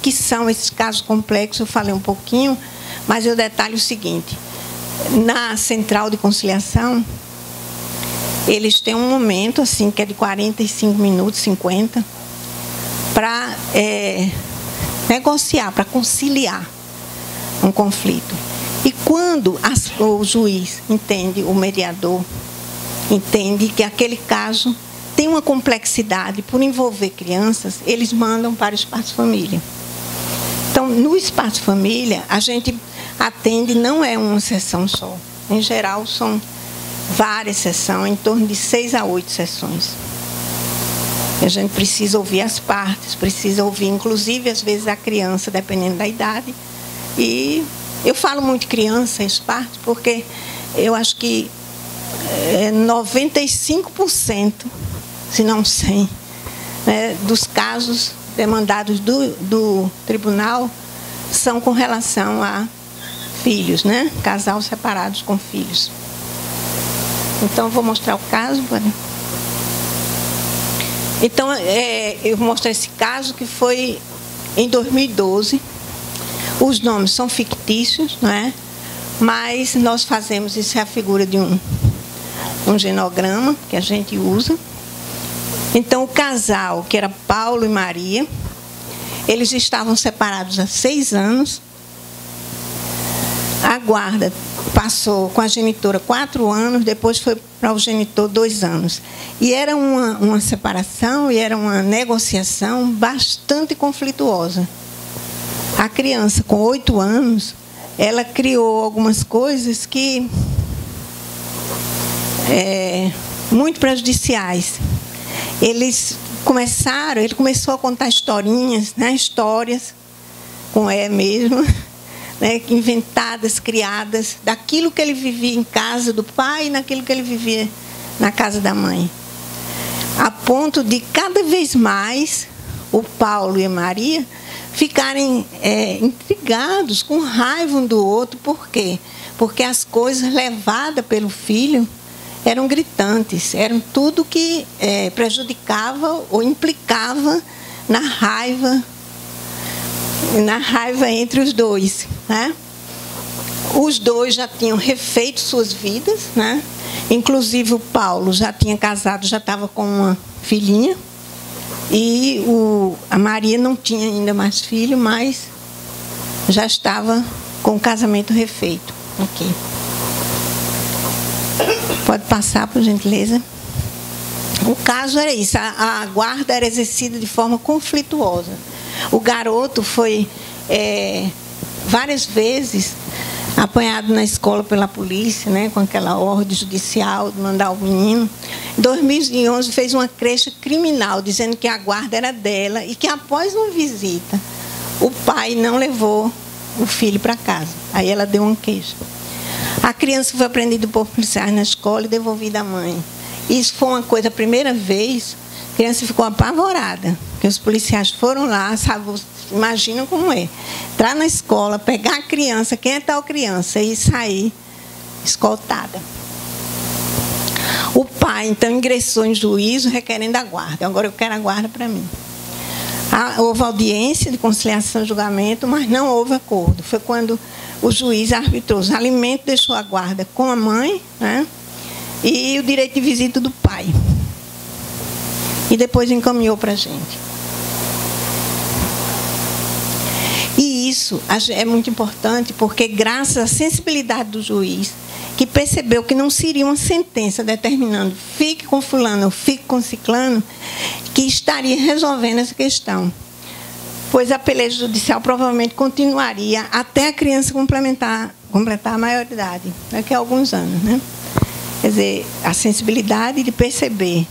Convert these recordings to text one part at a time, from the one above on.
que são esses casos complexos, eu falei um pouquinho, mas eu detalho o seguinte. Na central de conciliação, eles têm um momento, assim, que é de 45 minutos, 50, para negociar, para conciliar um conflito. E quando o juiz entende, o mediador entende que aquele caso tem uma complexidade por envolver crianças, eles mandam para o Espaço Família. Então, no Espaço Família, a gente atende, não é uma sessão só. Em geral, são várias sessões, em torno de 6 a 8 sessões. A gente precisa ouvir as partes, precisa ouvir, inclusive, às vezes, a criança, dependendo da idade. E eu falo muito criança, as partes, porque eu acho que 95%, se não 100%, né, dos casos demandados do tribunal são com relação a filhos, né? Casal separados com filhos. Então, vou mostrar o caso. Então, eu vou mostrar esse caso que foi em 2012. Os nomes são fictícios, não é? Mas nós fazemos, isso é a figura de um genograma que a gente usa. Então, o casal, que era Paulo e Maria, eles estavam separados há 6 anos. A guarda passou com a genitora 4 anos, depois foi para o genitor 2 anos. E era uma separação e era uma negociação bastante conflituosa. A criança, com 8 anos, ela criou algumas coisas que muito prejudiciais. Ele começou a contar historinhas, né, histórias, com mesmo, né, inventadas, criadas, daquilo que ele vivia em casa do pai e naquilo que ele vivia na casa da mãe. A ponto de, cada vez mais, o Paulo e a Maria ficarem intrigados, com raiva um do outro. Por quê? Porque as coisas levadas pelo filho eram gritantes, eram tudo que prejudicava ou implicava na raiva entre os dois, né? Os dois já tinham refeito suas vidas, né? Inclusive o Paulo já tinha casado, já estava com uma filhinha, e a Maria não tinha ainda mais filho, mas já estava com o casamento refeito. Aqui. Pode passar, por gentileza. O caso era isso, a guarda era exercida de forma conflituosa. O garoto foi várias vezes apanhado na escola pela polícia, né, com aquela ordem judicial de mandar o menino. Em 2011 fez uma queixa criminal, dizendo que a guarda era dela e que, após uma visita, o pai não levou o filho para casa. Aí ela deu uma queixa. A criança foi apreendida por policiais na escola e devolvida à mãe. Isso foi uma coisa, a primeira vez, a criança ficou apavorada, porque os policiais foram lá, sabe, imaginam como é. Entrar na escola, pegar a criança, quem é tal criança, e sair escoltada. O pai, então, ingressou em juízo requerendo a guarda. Agora eu quero a guarda para mim. Houve audiência de conciliação e julgamento, mas não houve acordo. Foi quando o juiz arbitrou os alimentos, deixou a guarda com a mãe, né, e o direito de visita do pai. E depois encaminhou para a gente. E isso é muito importante, porque graças à sensibilidade do juiz, que percebeu que não seria uma sentença determinando fique com fulano ou fique com ciclano, que estaria resolvendo essa questão. Pois a peleja judicial provavelmente continuaria até a criança completar a maioridade, daqui a alguns anos, né? Quer dizer, a sensibilidade de perceber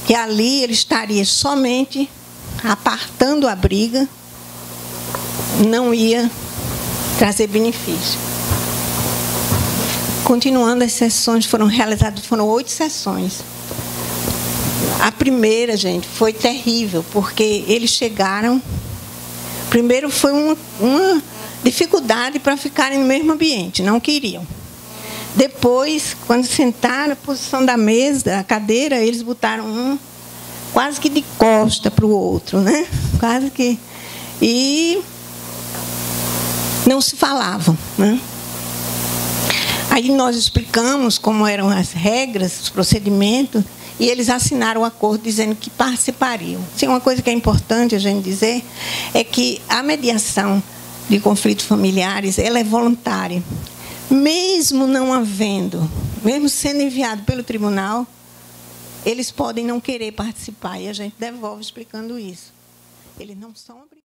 que ali ele estaria somente apartando a briga, não ia trazer benefício. Continuando, as sessões foram realizadas, foram 8 sessões. A primeira, gente, foi terrível, porque eles chegaram... Primeiro foi uma dificuldade para ficarem no mesmo ambiente, não queriam. Depois, quando sentaram, a posição da mesa, da cadeira, eles botaram um quase que de costa para o outro, né? Quase que... e não se falavam, né? Aí nós explicamos como eram as regras, os procedimentos, e eles assinaram o acordo dizendo que participariam. Sim, uma coisa que é importante a gente dizer é que a mediação de conflitos familiares, ela é voluntária. Mesmo não havendo, mesmo sendo enviado pelo tribunal, eles podem não querer participar, e a gente devolve explicando isso. Eles não são obrigados.